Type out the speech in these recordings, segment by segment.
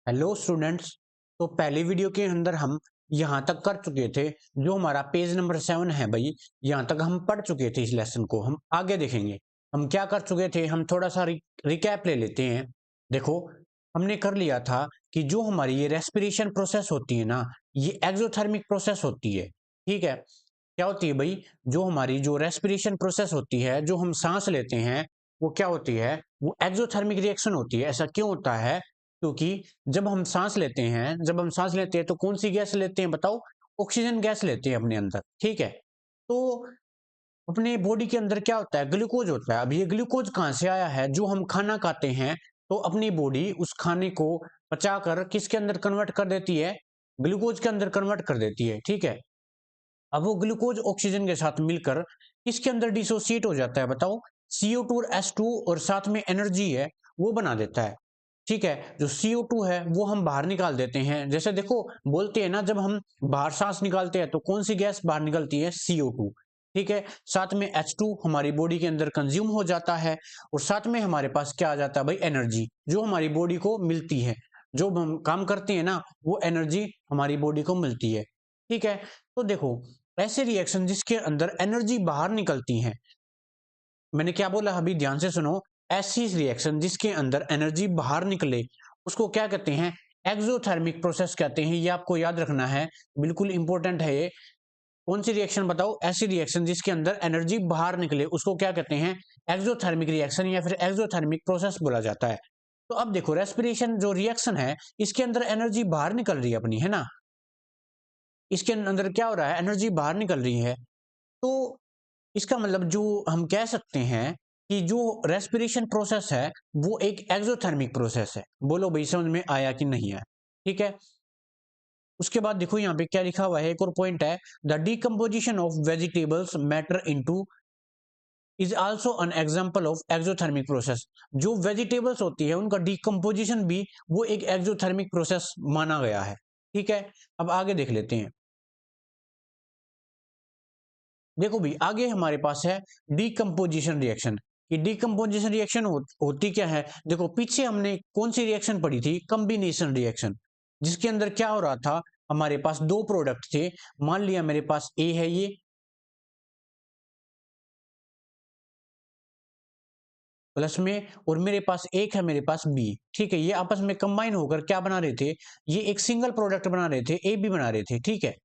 Hello students. तो पहले video के अंदर हम यहाँ तक कर चुके थे। जो हमारा पेज नंबर 7 है भाई, यहाँ तक हम पढ़ चुके थे। इस लेसन को हम आगे देखेंगे। हम क्या कर चुके थे, हम थोड़ा सा रिकैप ले लेते हैं। देखो, हमने कर लिया था कि जो हमारी ये रेस्पिरेशन प्रोसेस होती है ना, ये एक्सोथर्मिक प्रोसेस होती है। ठीक है, क्या होती है भाई, जो हमारी जो रेस्पिरेशन प्रोसेस होती है, जो हम सांस लेते हैं, वो क्या होती है, वो एक्सोथर्मिक रिएक्शन होती है। ऐसा क्यों होता है? क्योंकि जब हम सांस लेते हैं तो कौन सी गैस लेते हैं बताओ? ऑक्सीजन गैस लेते हैं अपने अंदर। ठीक है, तो अपने बॉडी के अंदर क्या होता है, ग्लूकोज होता है। अब ये ग्लूकोज कहाँ से आया है? जो हम खाना खाते हैं तो अपनी बॉडी उस खाने को पचाकर किसके अंदर कन्वर्ट कर देती है? ग्लूकोज के अंदर कन्वर्ट कर देती है। ठीक है, अब वो ग्लूकोज ऑक्सीजन के साथ मिलकर किसके अंदर डिसोसिएट हो जाता है बताओ? CO2 और H2 और साथ में एनर्जी है वो बना देता है। ठीक है, जो CO2 है वो हम बाहर निकाल देते हैं। जैसे देखो, बोलते हैं ना, जब हम बाहर सांस निकालते हैं तो कौन सी गैस बाहर निकलती है? CO2। ठीक है, साथ में H2 हमारी बॉडी के अंदर कंज्यूम हो जाता है और साथ में हमारे पास क्या आ जाता है भाई? एनर्जी, जो हमारी बॉडी को मिलती है। जो हम काम करते हैं ना, वो एनर्जी हमारी बॉडी को मिलती है। ठीक है, तो देखो, ऐसे रिएक्शन जिसके अंदर एनर्जी बाहर निकलती है, मैंने क्या बोला अभी ध्यान से सुनो। ऐसी रिएक्शन जिसके अंदर एनर्जी बाहर निकले उसको क्या कहते हैं? एक्सोथर्मिक प्रोसेस कहते हैं। ये आपको याद रखना है, बिल्कुल इंपॉर्टेंट है ये। कौन सी रिएक्शन बताओ? ऐसी रिएक्शन जिसके अंदर एनर्जी बाहर निकले उसको क्या कहते हैं? एक्सोथर्मिक रिएक्शन या फिर एक्सोथर्मिक प्रोसेस बोला जाता है। तो अब देखो, रेस्पिरेशन जो रिएक्शन है, इसके अंदर एनर्जी बाहर निकल रही है अपनी, है ना? इसके अंदर क्या हो रहा है? एनर्जी बाहर निकल रही है। तो इसका मतलब जो हम कह सकते हैं कि जो रेस्पिरेशन प्रोसेस है वो एक एक्सोथर्मिक प्रोसेस है। बोलो भाई, समझ में आया कि नहीं आया? ठीक है, उसके बाद देखो यहाँ पे क्या लिखा हुआ है, एक और पॉइंट है। The decomposition of vegetables matter into is also an example of exothermic process. जो वेजिटेबल्स होती है उनका डिकम्पोजिशन भी वो एक एक्सोथर्मिक प्रोसेस माना गया है। ठीक है, अब आगे देख लेते हैं। देखो भाई, आगे हमारे पास है डीकम्पोजिशन रिएक्शन। ये डीकम्पोजिशन रिएक्शन होती क्या है? देखो, पीछे हमने कौन सी रिएक्शन पढ़ी थी? कॉम्बिनेशन रिएक्शन, जिसके अंदर क्या हो रहा था, हमारे पास दो प्रोडक्ट थे। मान लिया मेरे पास ए है ये, प्लस में, और मेरे पास एक है, मेरे पास बी। ठीक है, ये आपस में कंबाइन होकर क्या बना रहे थे? ये एक सिंगल प्रोडक्ट बना रहे थे, ए बी बना रहे थे। ठीक है,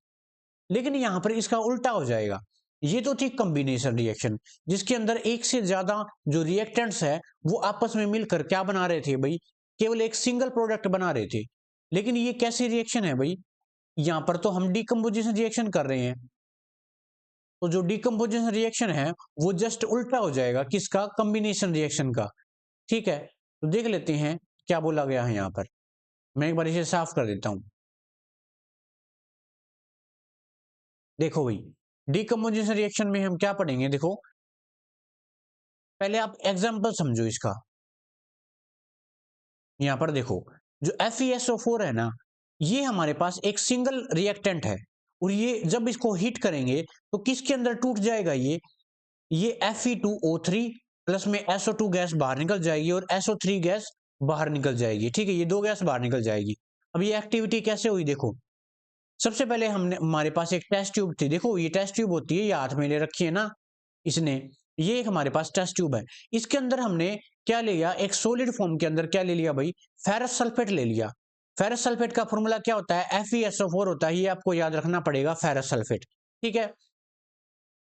लेकिन यहां पर इसका उल्टा हो जाएगा। ये तो थी कॉम्बिनेशन रिएक्शन, जिसके अंदर एक से ज्यादा जो रिएक्टेंट्स है वो आपस में मिलकर क्या बना रहे थे भाई? केवल एक सिंगल प्रोडक्ट बना रहे थे। लेकिन ये कैसी रिएक्शन है भाई? यहां पर तो हम डिकम्पोजिशन रिएक्शन कर रहे हैं। तो जो डिकम्पोजिशन रिएक्शन है वो जस्ट उल्टा हो जाएगा किसका? कॉम्बिनेशन रिएक्शन का। ठीक है, तो देख लेते हैं क्या बोला गया है यहां पर। मैं एक बार इसे साफ कर देता हूं। देखो भाई, डिकम्पोजिशन रिएक्शन में हम क्या पढ़ेंगे? देखो, पहले आप एग्जाम्पल समझो इसका। यहां पर देखो, जो FeSO4 है ना, ये हमारे पास एक सिंगल रिएक्टेंट है। और ये जब इसको हीट करेंगे तो किसके अंदर टूट जाएगा? ये Fe2O3 प्लस में SO2 गैस बाहर निकल जाएगी और SO3 गैस बाहर निकल जाएगी। ठीक है, ये दो गैस बाहर निकल जाएगी। अब ये एक्टिविटी कैसे हुई? देखो, सबसे पहले हमने, हमारे पास एक टेस्ट ट्यूब थी। देखो, ये टेस्ट ट्यूब होती है, ये हाथ में ले रखी है ना इसने। ये एक हमारे पास टेस्ट ट्यूब है। इसके अंदर हमने क्या ले लिया? एक सॉलिड फॉर्म के अंदर क्या ले लिया भाई? फेरस सल्फेट ले लिया। फेरस सल्फेट का फॉर्मूला क्या होता है? FeSO4 होता है। ये आपको याद रखना पड़ेगा, फेरस सल्फेट। ठीक है,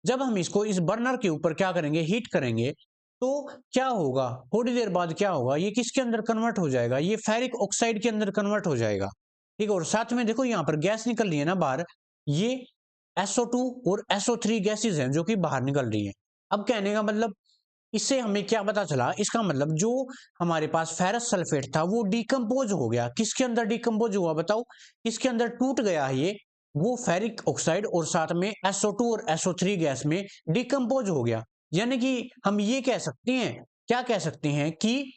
जब हम इसको इस बर्नर के ऊपर क्या करेंगे? हीट करेंगे, तो क्या होगा? थोड़ी देर बाद क्या होगा? ये किसके अंदर कन्वर्ट हो जाएगा? ये फेरिक ऑक्साइड के अंदर कन्वर्ट हो जाएगा। ठीक है, और साथ में देखो यहाँ पर गैस निकल रही है ना बाहर, ये SO2 और SO3 गैसेज हैं जो कि बाहर निकल रही है। अब कहने का मतलब, इससे हमें क्या पता चला? इसका मतलब जो हमारे पास फेरस सल्फेट था वो डिकम्पोज हो गया। किसके अंदर डिकम्पोज हुआ बताओ? किसके अंदर टूट गया ये? वो फेरिक ऑक्साइड और साथ में SO2 और SO3 गैस में डिकम्पोज हो गया। यानी कि हम ये कह सकते हैं, क्या कह सकते हैं कि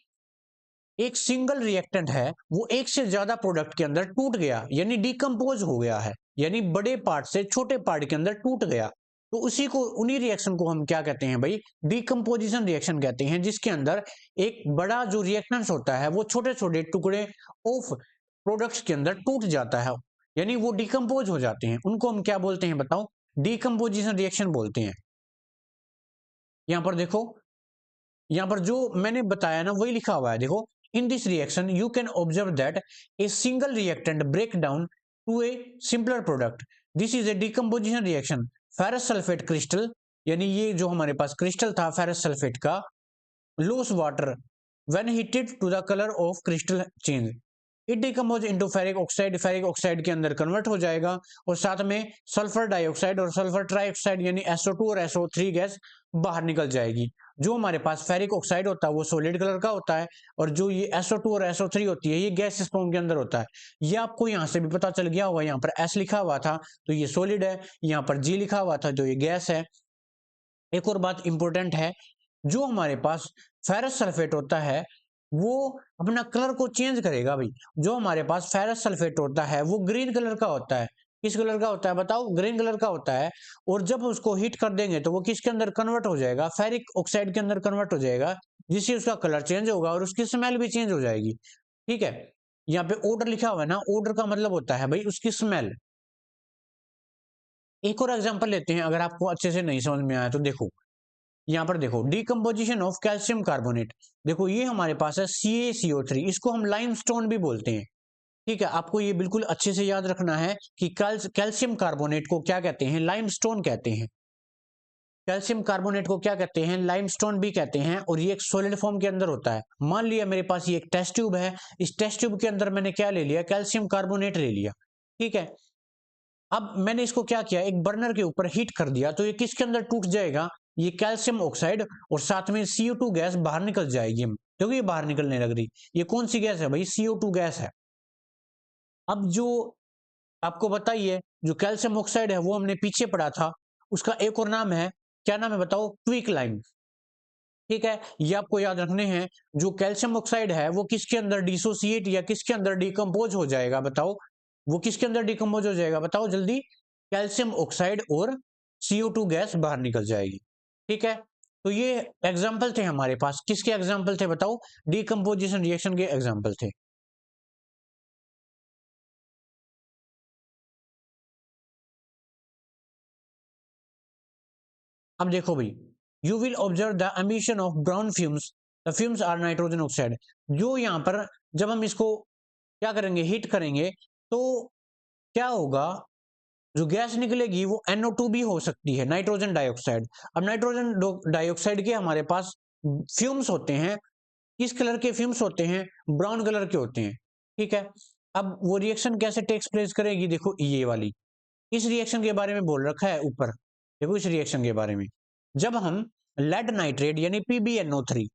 एक सिंगल रिएक्टेंट है वो एक से ज्यादा प्रोडक्ट के अंदर टूट गया, यानी डिकम्पोज हो गया है। यानी बड़े पार्ट से छोटे पार्ट के अंदर टूट गया। तो उसी को, उन्हीं रिएक्शन को हम क्या कहते हैं भाई? डिकम्पोजिशन रिएक्शन कहते हैं, जिसके अंदर एक बड़ा जो रिएक्टेंट्स होता है वो छोटे छोटे टुकड़े ऑफ प्रोडक्ट्स के अंदर टूट जाता है, यानी वो डिकम्पोज हो जाते हैं, उनको हम क्या बोलते हैं बताओ? डिकम्पोजिशन रिएक्शन बोलते हैं। यहां पर देखो, यहां पर जो मैंने बताया ना वही लिखा हुआ है, देखो, in this reaction you can observe that a single reactant break down to a simpler product, this is a decomposition reaction. Ferrous sulphate crystal, यानी ये जो हमारे पास क्रिस्टल था फेरस सल्फेट का, lose water when heated to the colour of crystal change, it decompose into ferric oxide, ferric oxide के अंदर convert हो जाएगा, और साथ में सल्फर डाइऑक्साइड और सल्फर ट्राइऑक्साइड यानी SO2 और SO3 गैस बाहर निकल जाएगी। जो हमारे पास फेरिक ऑक्साइड होता है वो सॉलिड कलर का होता है, और जो ये SO2 और SO3 होती है ये गैस फॉर्म के अंदर होता है। ये आपको यहाँ से भी पता चल गया होगा, यहाँ पर S लिखा हुआ था तो ये सॉलिड है, यहाँ पर G लिखा हुआ था तो ये गैस है। एक और बात इंपॉर्टेंट है, जो हमारे पास फेरस सल्फेट होता है वो अपना कलर को चेंज करेगा भाई। जो हमारे पास फेरस सल्फेट होता है वो ग्रीन कलर का होता है। किस कलर का होता है बताओ? ग्रीन कलर का होता है। और जब उसको हीट कर देंगे तो वो किसके अंदर कन्वर्ट हो जाएगा? फेरिक ऑक्साइड के अंदर कन्वर्ट हो जाएगा, जिससे उसका कलर चेंज होगा और उसकी स्मेल भी चेंज हो जाएगी। ठीक है, यहाँ पे ऑर्डर लिखा हुआ है ना, ऑर्डर का मतलब होता है भाई उसकी स्मेल। एक और एग्जांपल लेते हैं, अगर आपको अच्छे से नहीं समझ में आया तो देखो, यहाँ पर देखो, डिकम्पोजिशन ऑफ कैल्शियम कार्बोनेट। देखो ये हमारे पास है CaCO3, इसको हम लाइमस्टोन भी बोलते हैं। ठीक है, आपको ये बिल्कुल अच्छे से याद रखना है कि कैल्शियम कार्बोनेट को क्या कहते हैं? लाइमस्टोन कहते हैं। कैल्शियम कार्बोनेट को क्या कहते हैं? लाइमस्टोन भी कहते हैं, और ये एक सॉलिड फॉर्म के अंदर होता है। मान लिया मेरे पास ये एक टेस्ट ट्यूब है, इस टेस्ट ट्यूब के अंदर मैंने क्या ले लिया? कैल्शियम कार्बोनेट ले लिया। ठीक है, अब मैंने इसको क्या किया? एक बर्नर के ऊपर हीट कर दिया, तो ये किसके अंदर टूट जाएगा? ये कैल्शियम ऑक्साइड, और साथ में CO2 गैस बाहर निकल जाएगी। देखो ये बाहर निकलने लग रही, ये कौन सी गैस है भाई? CO2 गैस है। अब जो आपको बताइए, जो कैल्शियम ऑक्साइड है वो हमने पीछे पढ़ा था, उसका एक और नाम है, क्या नाम है बताओ? Quick lime. ठीक है, ये आपको याद रखने हैं। जो कैल्शियम ऑक्साइड है वो किसके अंदर डिसोसिएट या किसके अंदर डिकम्पोज हो जाएगा बताओ? वो किसके अंदर डिकम्पोज हो जाएगा बताओ जल्दी? कैल्शियम ऑक्साइड और CO2 गैस बाहर निकल जाएगी। ठीक है, तो ये एग्जाम्पल थे हमारे पास, किसके एग्जाम्पल थे बताओ? डिकम्पोजिशन रिएक्शन के एग्जाम्पल थे। अब देखो भाई, you will observe the emission of brown fumes, the fumes are nitrogen oxide. जो यहाँ पर जब हम इसको क्या करेंगे? हीट करेंगे, तो क्या होगा? जो गैस निकलेगी वो NO2 भी हो सकती है, नाइट्रोजन डाइऑक्साइड। अब नाइट्रोजन डाइऑक्साइड के हमारे पास फ्यूम्स होते हैं, किस कलर के फ्यूम्स होते हैं? ब्राउन कलर के होते हैं। ठीक है, अब वो रिएक्शन कैसे टेक्स प्लेस करेगी? देखो ये वाली, इस रिएक्शन के बारे में बोल रखा है ऊपर, देखो इस रिएक्शन के बारे में, जब हम लेड नाइट्रेट यानी PbNO3,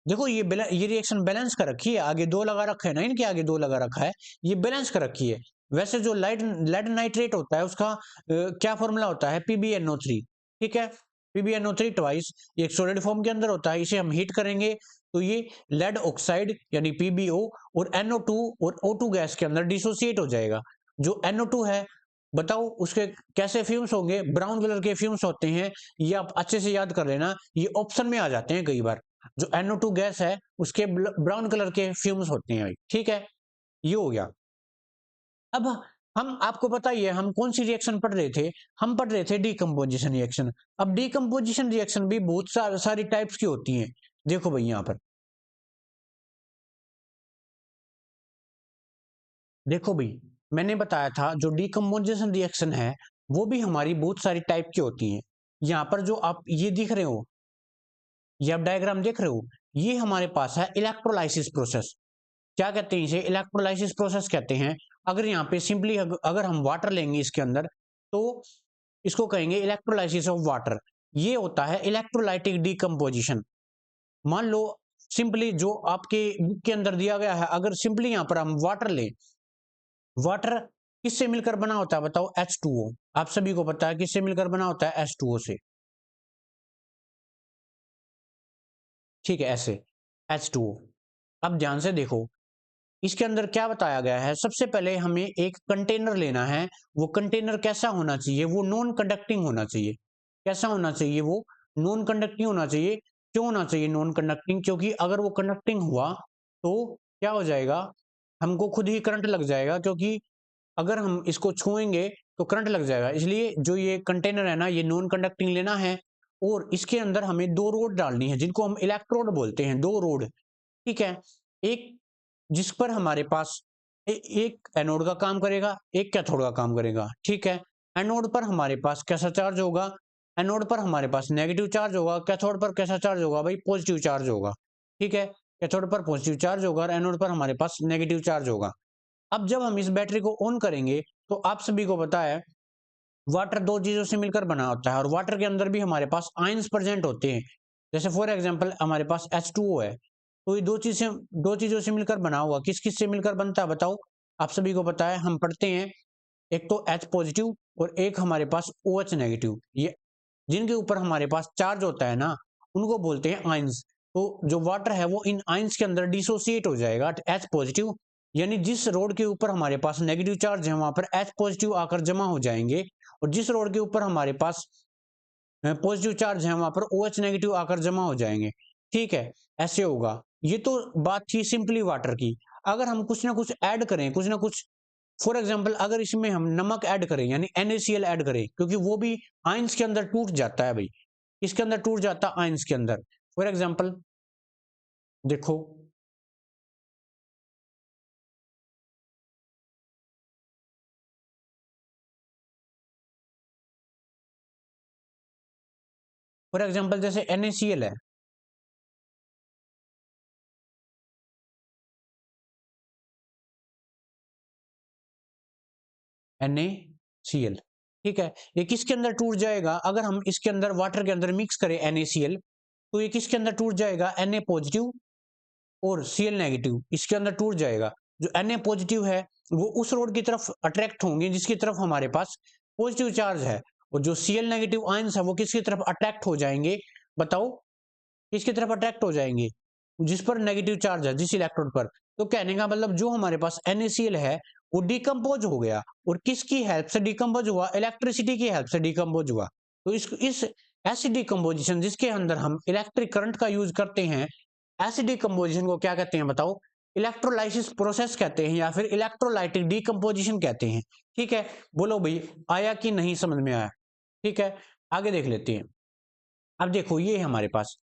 देखो ये रिएक्शन बैलेंस कर रखी है, आगे दो लगा रखा है ना, इनके आगे दो लगा रखा है, ये बैलेंस कर रखी है। वैसे जो लेड नाइट्रेट होता है उसका क्या फॉर्मूला होता है? PbNO3। ठीक है, PbNO3 ट्वाइस, ये एक सॉलिड फॉर्म के अंदर होता है, इसे हम हीट करेंगे तो ये लेड ऑक्साइड यानी PbO और NO2 और O2 गैस के अंदर डिसोसिएट हो जाएगा। जो NO2 है बताओ उसके कैसे फ्यूम्स होंगे? ब्राउन कलर के फ्यूम्स होते हैं, ये आप अच्छे से याद कर लेना, ये ऑप्शन में आ जाते हैं कई बार। जो NO2 गैस है उसके ब्राउन कलर के फ्यूम्स होते हैं। ठीक है, ये हो गया। अब हम आपको बताइए हम कौन सी रिएक्शन पढ़ रहे थे? हम पढ़ रहे थे डिकम्पोजिशन रिएक्शन। अब डिकम्पोजिशन रिएक्शन भी बहुत सारी टाइप्स की होती हैं। देखो भाई यहाँ पर देखो भाई, मैंने बताया था जो डिकम्पोजिशन रिएक्शन है वो भी हमारी बहुत सारी टाइप की होती हैं। यहाँ पर जो आप ये दिख रहे हो, ये आप डायग्राम देख रहे हो, ये हमारे पास है इलेक्ट्रोलाइसिस प्रोसेस। क्या कहते हैं इसे? इलेक्ट्रोलाइसिस प्रोसेस कहते हैं। अगर यहाँ पे सिंपली अगर हम वाटर लेंगे इसके अंदर, तो इसको कहेंगे इलेक्ट्रोलाइसिस ऑफ वाटर। ये होता है इलेक्ट्रोलाइटिक डिकम्पोजिशन। मान लो सिंपली जो आपके बुक के अंदर दिया गया है, अगर सिंपली यहाँ पर हम वाटर लें, वाटर किससे मिलकर बना होता है बताओ? H2O। आप सभी को पता है किससे मिलकर बना होता है? H2O से। ठीक है, ऐसे H2O। अब ध्यान से देखो, इसके अंदर क्या बताया गया है? सबसे पहले हमें एक कंटेनर लेना है। वो कंटेनर कैसा होना चाहिए? वो नॉन कंडक्टिंग होना चाहिए। कैसा होना चाहिए? वो नॉन कंडक्टिंग होना चाहिए। क्यों होना चाहिए नॉन कंडक्टिंग? क्योंकि अगर वो कंडक्टिंग हुआ तो क्या हो जाएगा? हमको खुद ही करंट लग जाएगा, क्योंकि अगर हम इसको छुएंगे तो करंट लग जाएगा। इसलिए जो ये कंटेनर है ना, ये नॉन कंडक्टिंग लेना है और इसके अंदर हमें 2 रोड डालनी है, जिनको हम इलेक्ट्रोड बोलते हैं, 2 रोड। ठीक है, एक जिस पर हमारे पास एक एनोड का काम करेगा, एक कैथोड का काम करेगा। ठीक है, एनोड पर हमारे पास कैसा चार्ज होगा, एनोड पर हमारे पास नेगेटिव चार्ज होगा, कैथोड पर कैसा चार्ज होगा भाई, पॉजिटिव चार्ज होगा। ठीक है, कैथोड पर पॉजिटिव चार्ज होगा और एनोड पर हमारे पास नेगेटिव चार्ज होगा। अब जब हम इस बैटरी को ऑन करेंगे तो आप सभी को पता है वाटर 2 चीजों से मिलकर बना होता है और वाटर के अंदर भी हमारे पास आयंस प्रेजेंट होते हैं। जैसे फॉर एग्जांपल हमारे पास H2O है, तो ये 2 चीजों से मिलकर बना हुआ, किस किस से मिलकर बनता है बताओ? आप सभी को पता है, हम पढ़ते हैं, एक तो H पॉजिटिव और एक हमारे पास OH नेगेटिव। ये जिनके ऊपर हमारे पास चार्ज होता है ना, उनको बोलते हैं आयंस। तो जो वाटर है वो इन आयंस के अंदर डिसोसिएट हो जाएगा H पॉजिटिव, यानी जिस रोड के ऊपर हमारे पास नेगेटिव चार्ज है वहां पर H पॉजिटिव आकर जमा हो जाएंगे, और जिस रोड के ऊपर हमारे पास पॉजिटिव चार्ज है वहां पर OH नेगेटिव आकर जमा हो जाएंगे। ठीक है, ऐसे होगा। ये तो बात थी सिंपली वाटर की। अगर हम कुछ ना कुछ ऐड करें, कुछ ना कुछ, फॉर एग्जाम्पल अगर इसमें हम नमक ऐड करें यानी NaCl ऐड करें, क्योंकि वो भी आयंस के अंदर टूट जाता है भाई, इसके अंदर टूट जाता है आयंस के अंदर। फॉर एग्जाम्पल देखो, फॉर एग्जाम्पल जैसे NaCl है, NaCl, ठीक है, ये किसके अंदर टूट जाएगा? अगर हम इसके अंदर वाटर के अंदर मिक्स करें NaCl, तो ये किसके अंदर टूट जाएगा? Na पॉजिटिव और Cl नेगेटिव, इसके अंदर टूट जाएगा। जो Na पॉजिटिव है वो उस रोड की तरफ अट्रैक्ट होंगे जिसकी तरफ हमारे पास पॉजिटिव चार्ज है, और जो Cl नेगेटिव आयंस है वो किसकी तरफ अट्रैक्ट हो जाएंगे? बताओ, किसकी तरफ अट्रैक्ट हो जाएंगे? जिस पर नेगेटिव चार्ज है, जिस इलेक्ट्रोड पर। तो कहने का मतलब जो हमारे पास NaCl है वो डिकम्पोज हो गया, और किसकी हेल्प से डिकम्पोज हुआ? इलेक्ट्रिसिटी की हेल्प से डिकम्पोज हुआ। तो इस ऐसी डिकम्पोजिशन जिसके अंदर हम इलेक्ट्रिक करंट का यूज करते हैं, ऐसी डिकम्पोजिशन को क्या कहते हैं बताओ? इलेक्ट्रोलाइसिस प्रोसेस कहते हैं या फिर इलेक्ट्रोलाइटिक डिकम्पोजिशन कहते हैं। ठीक है, बोलो भाई, आया कि नहीं समझ में आया? ठीक है, आगे देख लेते हैं। अब देखो ये है हमारे पास,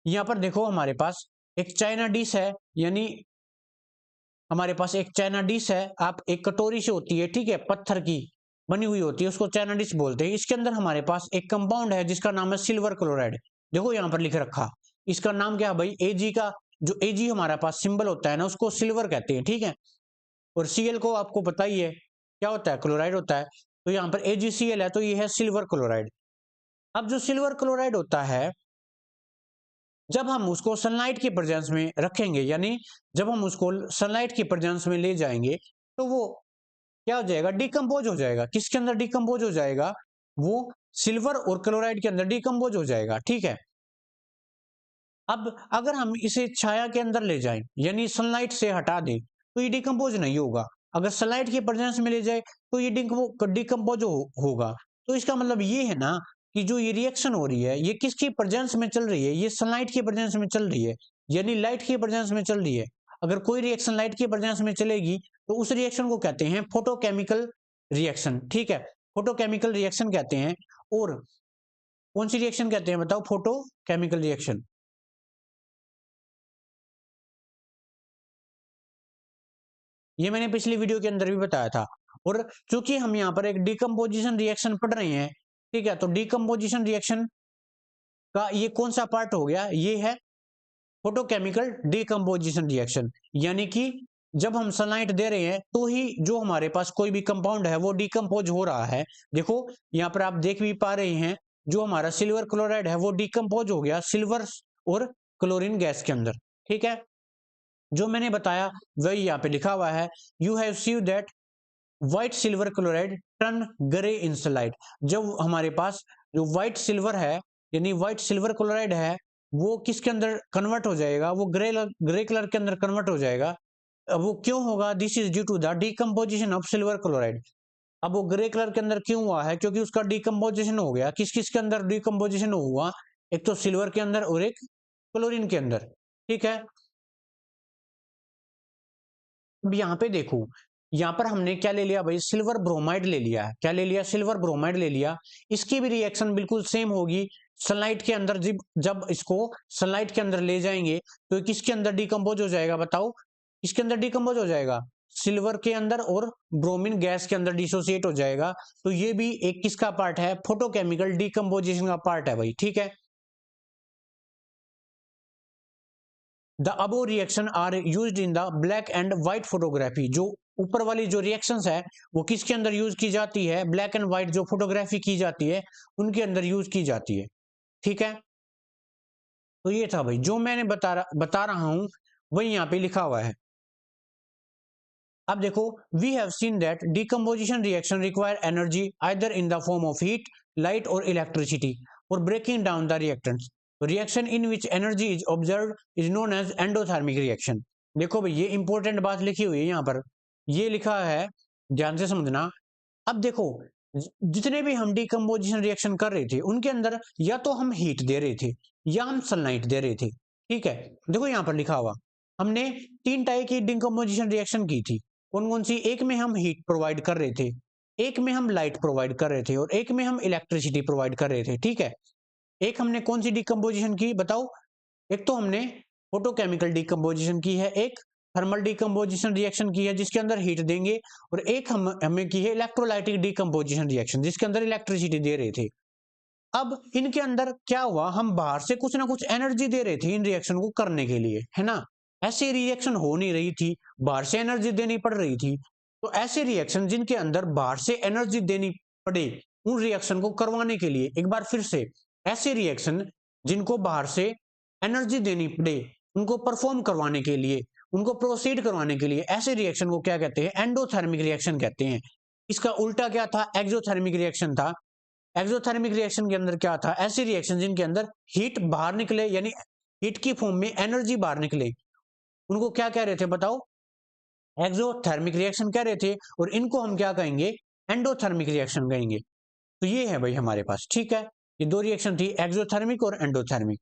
यहाँ पर देखो हमारे पास एक चाइना डिश है, यानी हमारे पास एक चाइना डिश है, आप एक कटोरी से होती है, ठीक है, पत्थर की बनी हुई होती है, उसको चाइना डिश बोलते हैं। इसके अंदर हमारे पास एक कंपाउंड है जिसका नाम है सिल्वर क्लोराइड। देखो यहाँ पर लिख रखा, इसका नाम क्या है भाई? Ag का जो Ag हमारा पास सिंबल होता है ना, उसको सिल्वर कहते हैं। ठीक है, और Cl को आपको पता ही है क्या होता है? क्लोराइड होता है। तो यहाँ पर AgCl है तो ये है सिल्वर क्लोराइड। अब जो सिल्वर क्लोराइड होता है, जब हम उसको सनलाइट की प्रेजेंस में रखेंगे, यानी जब हम उसको सनलाइट की प्रेजेंस में ले जाएंगे, तो वो क्या हो जाएगा? डिकम्पोज हो जाएगा। किसके अंदर डिकम्पोज हो जाएगा? वो सिल्वर और क्लोराइड के अंदर डिकम्पोज हो जाएगा। ठीक है, अब अगर हम इसे छाया के अंदर ले जाएं, यानी सनलाइट से हटा दें, तो ये डिकम्पोज नहीं होगा। अगर सनलाइट की प्रेजेंस में ले जाए तो ये डिकम्पोज होगा। तो इसका मतलब ये है ना कि जो ये रिएक्शन हो रही है, ये किसकी प्रेजेंस में चल रही है? ये सनलाइट की प्रेजेंस में चल रही है, यानी लाइट की प्रेजेंस में चल रही है। अगर कोई रिएक्शन लाइट की प्रेजेंस में चलेगी तो उस रिएक्शन को कहते हैं फोटोकेमिकल रिएक्शन। ठीक है, फोटोकेमिकल रिएक्शन कहते हैं। और कौन सी रिएक्शन कहते हैं बताओ? Photochemical reaction. ये मैंने पिछली वीडियो के अंदर भी बताया था। और चूंकि हम यहाँ पर एक डिकम्पोजिशन रिएक्शन पढ़ रहे हैं, ठीक है, तो डिकम्पोजिशन रिएक्शन का ये कौन सा पार्ट हो गया? ये है फोटोकेमिकल डिकम्पोजिशन रिएक्शन। यानी कि जब हम सनलाइट दे रहे हैं तो ही जो हमारे पास कोई भी कंपाउंड है वो डिकम्पोज हो रहा है। देखो यहाँ पर आप देख भी पा रहे हैं, जो हमारा सिल्वर क्लोराइड है वो डिकम्पोज हो गया सिल्वर और क्लोरीन गैस के अंदर। ठीक है, जो मैंने बताया वही यहाँ पे लिखा हुआ है। You have seen that white silver chloride turn grey in sunlight. जब हमारे पास जो व्हाइट सिल्वर है, यानी व्हाइट सिल्वर क्लोराइड है, वो किसके अंदर कन्वर्ट हो जाएगा? वो ग्रे कलर के अंदर कन्वर्ट हो जाएगा। अब वो क्यों होगा? This is due to the decomposition of silver chloride. अब वो ग्रे कलर के अंदर क्यों हुआ है? क्योंकि उसका डिकम्पोजिशन हो गया। किस किस के अंदर डिकम्पोजिशन हुआ? एक तो सिल्वर के अंदर और एक क्लोरीन के अंदर। ठीक है, अब यहाँ पे देखो, यहाँ पर हमने क्या ले लिया भाई, सिल्वर ब्रोमाइड ले लिया है। क्या ले लिया, सिल्वर ब्रोमाइड ले लिया। इसकी भी रिएक्शन बिल्कुल सेम होगी सनलाइट के अंदर। जब जब इसको सनलाइट के अंदर ले जाएंगे तो किसके अंदर डिकम्पोज हो जाएगा, बताओ किसके अंदर डिकम्पोज हो जाएगा, सिल्वर के अंदर, और ब्रोमीन गैस के अंदर डिसोसिएट हो जाएगा। तो ये भी एक किसका पार्ट है, फोटोकेमिकल डिकम्पोजिशन का पार्ट है भाई, ठीक है। The above reaction are used in the black and white photography. जो ऊपर वाली जो रिएक्शंस है वो किसके अंदर यूज की जाती है, ब्लैक एंड व्हाइट जो फोटोग्राफी की जाती है उनके अंदर यूज की जाती है, ठीक है। तो ये था भाई जो मैंने बता रहा हूं वही यहाँ पे लिखा हुआ है। अब देखो, we have seen that decomposition reaction require energy either in the form of heat, light और electricity for breaking down the reactants. Reaction in which energy is observed is known as endothermic reaction. देखो भाई ये important बात लिखी हुई है यहाँ पर, ये लिखा है, ध्यान से समझना। अब देखो, जितने भी हम डिकम्पोजिशन रिएक्शन कर रहे थे उनके अंदर या तो हम हीट दे रहे थे या हम सनलाइट दे रहे थे, ठीक है। देखो यहाँ पर लिखा हुआ, हमने 3 टाइप की डिकम्पोजिशन रिएक्शन की थी। कौन कौन सी, एक में हम हीट प्रोवाइड कर रहे थे, एक में हम लाइट प्रोवाइड कर रहे थे, और एक में हम इलेक्ट्रिसिटी प्रोवाइड कर रहे थे, ठीक है। एक हमने कौन सी डिकम्पोजिशन की बताओ, एक तो हमने फोटोकेमिकल डिकम्पोजिशन की है, एक थर्मल डिकम्पोजिशन रिएक्शन की है जिसके अंदर हीट देंगे, और एक हमें की है इलेक्ट्रोलाइटिक डिकम्पोजिशन रिएक्शन जिसके अंदर इलेक्ट्रिसिटी दे रहे थे। अब इनके अंदर क्या हुआ, हम बाहर से कुछ ना कुछ एनर्जी दे रहे थे इन रिएक्शन को करने के लिए, है ना। ऐसी रिएक्शन हो नहीं रही थी, बाहर से एनर्जी देनी पड़ रही थी। तो ऐसे रिएक्शन जिनके अंदर बाहर से एनर्जी देनी पड़े उन रिएक्शन को करवाने के लिए, एक बार फिर से, ऐसे रिएक्शन जिनको बाहर से एनर्जी देनी पड़े उनको परफॉर्म करवाने के लिए, उनको प्रोसीड करवाने के लिए, ऐसे रिएक्शन को क्या कहते हैं, एंडोथर्मिक रिएक्शन कहते हैं। इसका उल्टा क्या था, एक्सोथर्मिक रिएक्शन था। एक्सोथर्मिक रिएक्शन के अंदर क्या था, ऐसी रिएक्शन जिनके अंदर हीट बाहर निकले, यानी हीट की फॉर्म में एनर्जी बाहर निकले, उनको क्या कह रहे थे बताओ, एक्सोथर्मिक रिएक्शन कह रहे थे। और इनको हम क्या कहेंगे, एंडोथर्मिक रिएक्शन कहेंगे। तो ये है भाई हमारे पास, ठीक है। ये दो रिएक्शन थी, एक्सोथर्मिक और एंडोथर्मिक।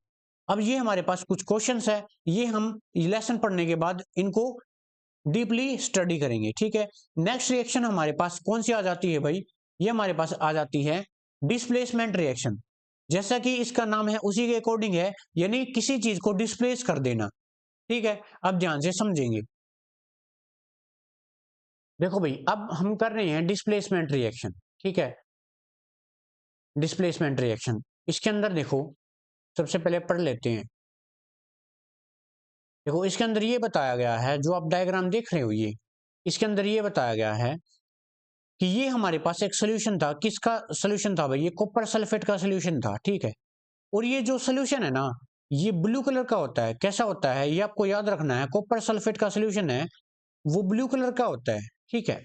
अब ये हमारे पास कुछ क्वेश्चंस है, ये हम लेसन पढ़ने के बाद इनको डीपली स्टडी करेंगे, ठीक है। नेक्स्ट रिएक्शन हमारे पास कौन सी आ जाती है भाई, ये हमारे पास आ जाती है डिस्प्लेसमेंट रिएक्शन। जैसा कि इसका नाम है उसी के अकॉर्डिंग है, यानी किसी चीज को डिस्प्लेस कर देना, ठीक है। अब ध्यान से समझेंगे। देखो भाई अब हम कर रहे हैं डिस्प्लेसमेंट रिएक्शन, ठीक है। डिस्प्लेसमेंट रिएक्शन, इसके अंदर देखो, सबसे पहले पढ़ लेते हैं। देखो इसके अंदर ये बताया गया है, जो आप डायग्राम देख रहे हो, ये इसके अंदर ये बताया गया है कि ये हमारे पास एक सोल्यूशन था। किसका सोल्यूशन था भाई, ये कॉपर सल्फेट का सोल्यूशन था, ठीक है। और ये जो सोल्यूशन है ना, ये ब्लू कलर का होता है। कैसा होता है ये आपको याद रखना है, कॉपर सल्फेट का सोल्यूशन है वो ब्लू कलर का होता है, ठीक है।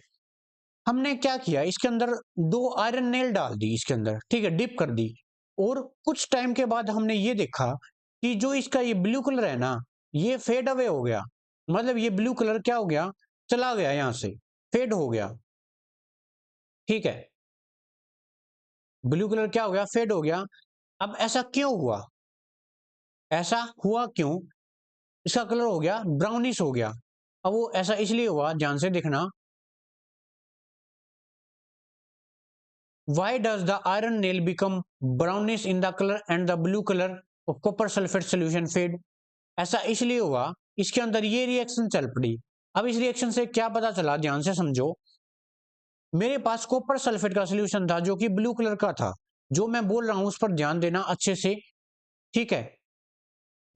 हमने क्या किया, इसके अंदर 2 आयरन नेल डाल दी इसके अंदर, ठीक है, डिप कर दी। और कुछ टाइम के बाद हमने ये देखा कि जो इसका ये ब्लू कलर है ना, ये फेड अवे हो गया। मतलब ये ब्लू कलर क्या हो गया, चला गया, यहां से फेड हो गया, ठीक है। ब्लू कलर क्या हो गया, फेड हो गया। अब ऐसा क्यों हुआ, ऐसा हुआ क्यों, इसका कलर हो गया ब्राउनिश हो गया। अब वो ऐसा इसलिए हुआ, ध्यान से देखना, why does the iron nail become brownish in the color and the blue color of copper sulfate solution fade? ऐसा इसलिए हुआ, इसके अंदर ये रिएक्शन चल पड़ी। अब इस रिएक्शन से क्या पता चला, ध्यान से समझो। मेरे पास कॉपर सल्फेट का सोल्यूशन था जो कि ब्लू कलर का था। जो मैं बोल रहा हूं उस पर ध्यान देना अच्छे से, ठीक है।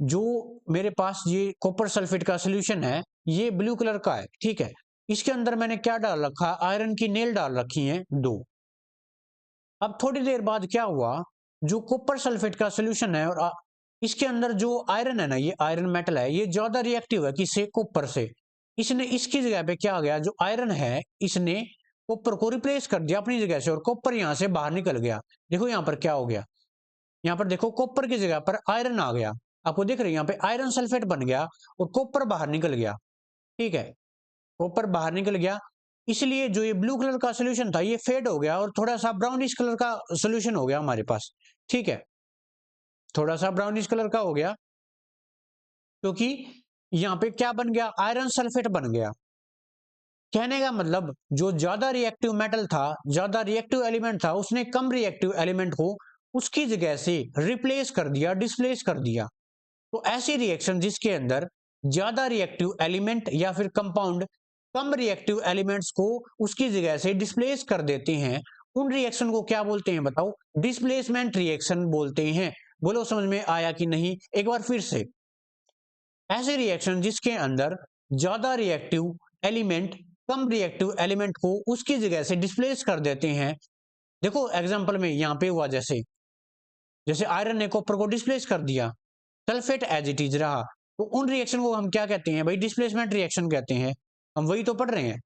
जो मेरे पास ये कॉपर सल्फेट का सोल्यूशन है ये ब्लू कलर का है, ठीक है। इसके अंदर मैंने क्या डाल रखा, आयरन की नेल डाल रखी है 2। अब थोड़ी देर बाद क्या हुआ, जो कॉपर सल्फेट का सोल्यूशन है और इसके अंदर जो आयरन है ना, ये आयरन मेटल है, ये ज्यादा रिएक्टिव है किससे, कॉपर से। इसने इसकी जगह पे क्या आ गया, जो आयरन है इसने कॉपर को रिप्लेस कर दिया अपनी जगह से, और कॉपर यहां से बाहर निकल गया। देखो यहाँ पर क्या हो गया, यहाँ पर देखो कॉपर की जगह पर आयरन आ गया। आपको देख रहे हैं यहाँ पे आयरन सल्फेट बन गया और कॉपर बाहर निकल गया, ठीक है। कॉपर बाहर निकल गया, इसलिए जो ये ब्लू कलर का सोल्यूशन था ये फेड हो गया और थोड़ा सा ब्राउनिश कलर का सोल्यूशन हो गया हमारे पास, ठीक है। थोड़ा सा ब्राउनिश कलर का हो गया क्योंकि यहाँ पे क्या बन गया, आयरन सल्फेट बन गया। कहने का मतलब जो ज्यादा रिएक्टिव मेटल था, ज्यादा रिएक्टिव एलिमेंट था, उसने कम रिएक्टिव एलिमेंट को उसकी जगह से रिप्लेस कर दिया, डिस्प्लेस कर दिया। तो ऐसी रिएक्शन जिसके अंदर ज्यादा रिएक्टिव एलिमेंट या फिर कंपाउंड कम रिएक्टिव एलिमेंट्स को उसकी जगह से डिस्प्लेस कर देते हैं, उन रिएक्शन को क्या बोलते हैं बताओ? डिस्प्लेसमेंट रिएक्शन बोलते हैं। बोलो समझ में आया कि नहीं? एक बार फिर से। ऐसे रिएक्शन जिसके अंदर ज्यादा रिएक्टिव एलिमेंट कम रिएक्टिव एलिमेंट को उसकी जगह से डिस्प्लेस कर देते हैं। देखो एग्जांपल में यहां पे हुआ, जैसे जैसे आयरन ने कॉपर को डिस्प्लेस कर दिया, सल्फेट एज इट इज रहा, तो उन रिएक्शन को हम क्या कहते हैं भाई? डिस्प्लेसमेंट रिएक्शन कहते हैं। हम वही तो पढ़ रहे हैं।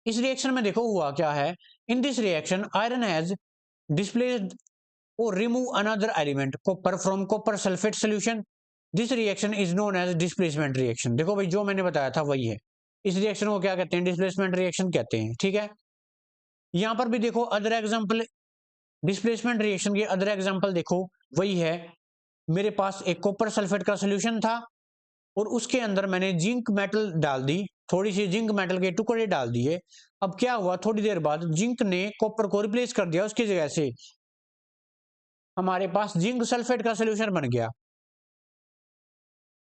इस रिएक्शन में देखो हुआ क्या है, in this reaction iron has displaced और remove another element copper from copper sulphate solution. This reaction is known as displacement reaction. देखो भाई जो मैंने बताया था वही है। इस रिएक्शन को क्या कहते हैं? डिस्प्लेसमेंट रिएक्शन कहते हैं। ठीक है, यहां पर भी देखो अदर एग्जांपल, डिस्प्लेसमेंट रिएक्शन के अदर एग्जांपल देखो, वही है। मेरे पास एक कॉपर सल्फेट का सॉल्यूशन था और उसके अंदर मैंने जिंक मेटल डाल दी, थोड़ी सी जिंक मेटल के टुकड़े डाल दिए। अब क्या हुआ, थोड़ी देर बाद जिंक ने कॉपर को रिप्लेस कर दिया, उसकी जगह से हमारे पास जिंक सल्फेट का सॉल्यूशन बन गया।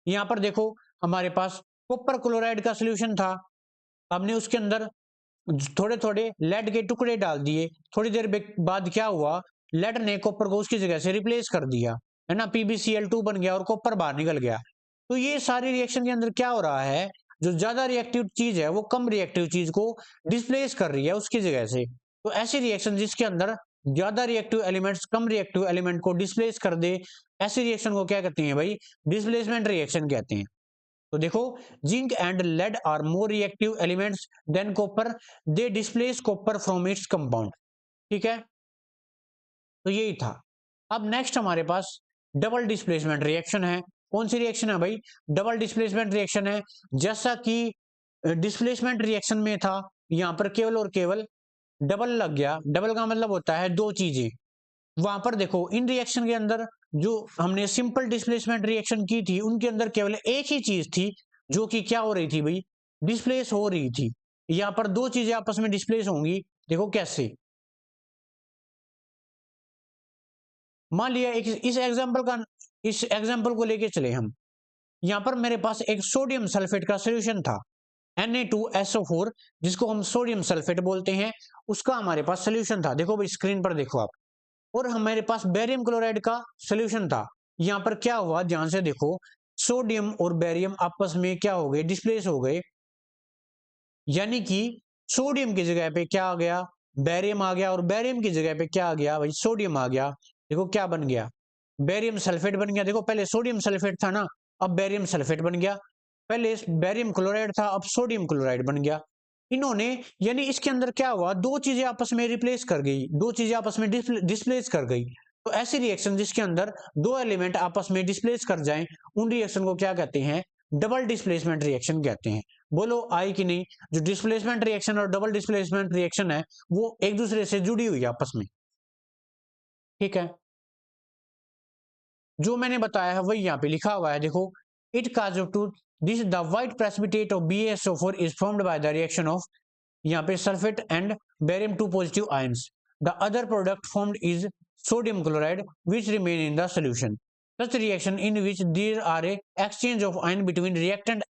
यहां पर देखो हमारे पास कॉपर क्लोराइड का सॉल्यूशन था, हमने उसके अंदर थोड़े थोड़े लेड के टुकड़े डाल दिए। थोड़ी देर बाद क्या हुआ, लेड ने कॉपर को उसकी जगह से रिप्लेस कर दिया, है ना, PbCl2 बन गया और कॉपर बाहर निकल गया। तो ये सारी रिएक्शन के अंदर क्या हो रहा है, जो ज्यादा रिएक्टिव चीज है वो कम रिएक्टिव चीज को डिस्प्लेस कर रही है उसकी जगह से। तो ऐसी रिएक्शन जिसके अंदर ज्यादा रिएक्टिव एलिमेंट्स कम रिएक्टिव एलिमेंट को डिस्प्लेस कर दे, ऐसी रिएक्शन को क्या कहते हैं भाई? डिस्प्लेसमेंट रिएक्शन कहते हैं। तो देखो, zinc and lead are more reactive elements than copper, they displace copper from its compound. ठीक है, तो यही था। अब नेक्स्ट हमारे पास डबल डिस्प्लेसमेंट रिएक्शन है। कौन सी रिएक्शन है भाई? डबल डिस्प्लेसमेंट रिएक्शन है। जैसा कि डिस्प्लेसमेंट रिएक्शन में था, यहां पर केवल और केवल डबल लग गया। डबल का मतलब होता है दो चीजें। वहां पर देखो इन रिएक्शन के अंदर जो हमने सिंपल डिस्प्लेसमेंट रिएक्शन की थी, उनके अंदर केवल एक ही चीज थी जो कि क्या हो रही थी भाई? डिस्प्लेस हो रही थी। यहां पर दो चीजें आपस में डिस्प्लेस होंगी। देखो कैसे, मान लिया एक इस एग्जांपल को लेके चले हम। यहां पर मेरे पास एक सोडियम सल्फेट का सॉल्यूशन था, Na2SO4, जिसको हम सोडियम सल्फेट बोलते हैं, उसका हमारे पास सोल्यूशन था। देखो भाई स्क्रीन पर देखो आप। और हमारे पास बेरियम क्लोराइड का सोल्यूशन था। यहां पर क्या हुआ, ध्यान से देखो, सोडियम और बेरियम आपस में क्या हो गए? डिस्प्लेस हो गए। यानी कि सोडियम की जगह पे क्या आ गया? बेरियम आ गया, और बेरियम की जगह पे क्या आ गया भाई? सोडियम आ गया। देखो क्या बन गया? बेरियम सल्फेट बन गया। देखो पहले सोडियम सल्फेट था ना, अब बेरियम सल्फेट बन गया। पहले बेरियम क्लोराइड था, अब सोडियम क्लोराइड बन गया। इन्होंने, यानी इसके अंदर क्या हुआ, दो चीजें आपस में रिप्लेस कर गई, दो चीजें आपस में डिस्प्लेस कर गई। तो ऐसी रिएक्शन जिसके अंदर दो एलिमेंट आपस में डिस्प्लेस कर जाएं, उन रिएक्शन को क्या कहते हैं? डबल डिस्प्लेसमेंट रिएक्शन कहते हैं। बोलो आई कि नहीं? जो डिस्प्लेसमेंट रिएक्शन और डबल डिस्प्लेसमेंट रिएक्शन है वो एक दूसरे से जुड़ी हुई है आपस में। ठीक है, जो मैंने बताया है वही यहाँ पे लिखा हुआ है। देखो, it cause to this the white precipitate of BaSO4 is formed by the reaction of, यहाँ पे sulphate and barium two positive ions. The other product formed is sodium chloride which remain in the solution. Such reaction in which there are a exchange of ion between reactant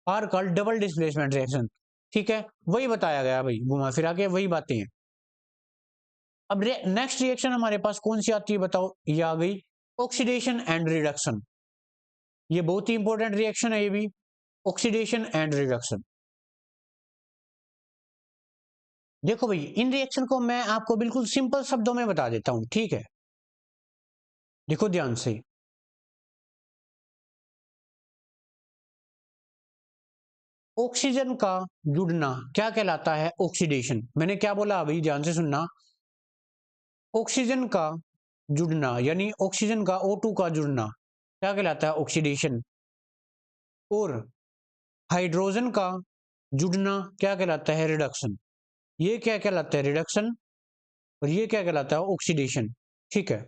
are called double displacement reaction. ठीक है, वही बताया गया भाई, घुमा फिरा के वही बातें हैं। अब नेक्स्ट रिएक्शन हमारे पास कौन सी आती है बताओ? ये आ गई ऑक्सीडेशन एंड रिडक्शन। ये बहुत ही इंपॉर्टेंट रिएक्शन है ये भी, ऑक्सीडेशन एंड रिडक्शन। देखो भाई इन रिएक्शन को मैं आपको बिल्कुल सिंपल शब्दों में बता देता हूं। ठीक है, देखो ध्यान से। ऑक्सीजन का जुड़ना क्या कहलाता है? ऑक्सीडेशन। मैंने क्या बोला अभी, ध्यान से सुनना। ऑक्सीजन का जुड़ना यानी ऑक्सीजन का O2 का जुड़ना क्या कहलाता है? ऑक्सीडेशन। और हाइड्रोजन का जुड़ना क्या कहलाता है? रिडक्शन। ये क्या कहलाता है? रिडक्शन। और ये क्या कहलाता है? ऑक्सीडेशन। ठीक है,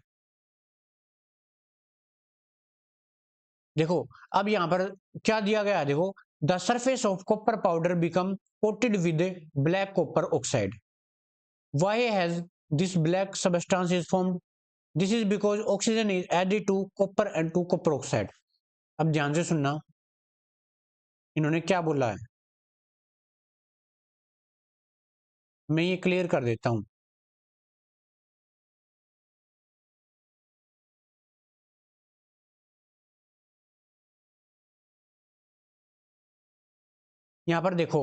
देखो अब यहां पर क्या दिया गया है, देखो the surface of copper powder become coated with black copper oxide. Why has this black substance is formed? This is because oxygen is added to copper and to copper oxide. अब ध्यान से सुनना, इन्होंने क्या बोला है, मैं ये क्लियर कर देता हूं। यहां पर देखो,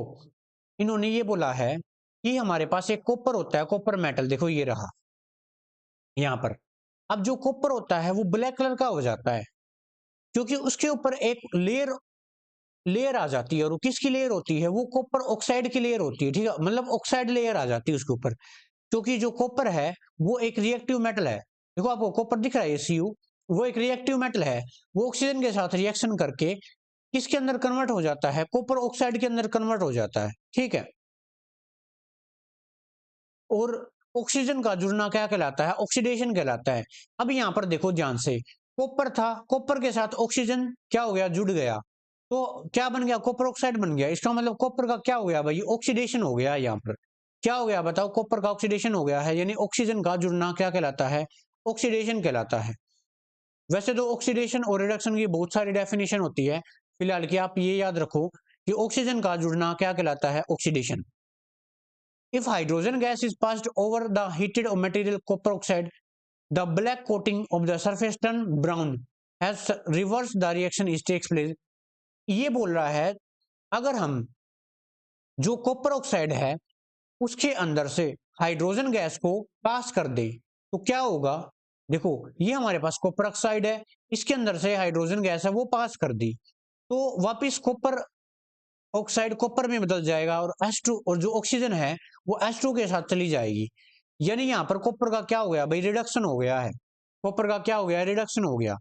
इन्होंने ये बोला है कि हमारे पास एक कॉपर होता है, कॉपर मेटल, देखो ये रहा यहां पर। अब जो कॉपर होता है वो ब्लैक कलर का हो जाता है क्योंकि उसके ऊपर एक लेयर लेयर आ जाती है, और किसकी लेयर होती है, वो कॉपर ऑक्साइड की लेयर होती है, ठीक है, मतलब ऑक्साइड लेयर आ जाती है उसके ऊपर। क्योंकि जो कॉपर है वो एक रिएक्टिव मेटल है, देखो आपको कॉपर दिख रहा है Cu, वो एक रिएक्टिव मेटल है, वो ऑक्सीजन के साथ रिएक्शन करके किसके अंदर कन्वर्ट हो जाता है, कॉपर ऑक्साइड के अंदर कन्वर्ट हो जाता है, ठीक है। और ऑक्सीजन का जुड़ना क्या कहलाता है, ऑक्सीडेशन कहलाता है। अब यहां पर देखो ध्यान से, कॉपर था, कॉपर के साथ ऑक्सीजन क्या हो गया, जुड़ गया, तो क्या बन गया, कॉपर ऑक्साइड बन गया। इसका मतलब कॉपर का क्या हो गया भाई, ऑक्सीडेशन हो गया। यहाँ पर क्या हो गया बताओ, कॉपर का ऑक्सीडेशन हो गया है, यानी ऑक्सीजन का जुड़ना क्या कहलाता है, ऑक्सीडेशन कहलाता है। वैसे तो ऑक्सीडेशन और रिडक्शन की बहुत सारी डेफिनेशन होती है, फिलहाल की आप ये याद रखो कि ऑक्सीजन का जुड़ना क्या कहलाता है, oxidation. If hydrogen gas is passed over the heated material copper oxide, the black coating of the surface turn brown as reverse the reaction is takes place। ये बोल रहा है अगर हम जो कॉपर ऑक्साइड है उसके अंदर से हाइड्रोजन गैस को पास कर दे तो क्या होगा, देखो ये हमारे पास कॉपर ऑक्साइड है, इसके अंदर से हाइड्रोजन गैस है वो पास कर दी, तो वापिस कॉपर ऑक्साइड कॉपर में बदल जाएगा, और H2 और जो ऑक्सीजन है वो H2 के साथ चली जाएगी। यानी यहाँ पर कॉपर का क्या हो गया भाई, रिडक्शन हो गया है, कॉपर का क्या हो गया, रिडक्शन हो गया।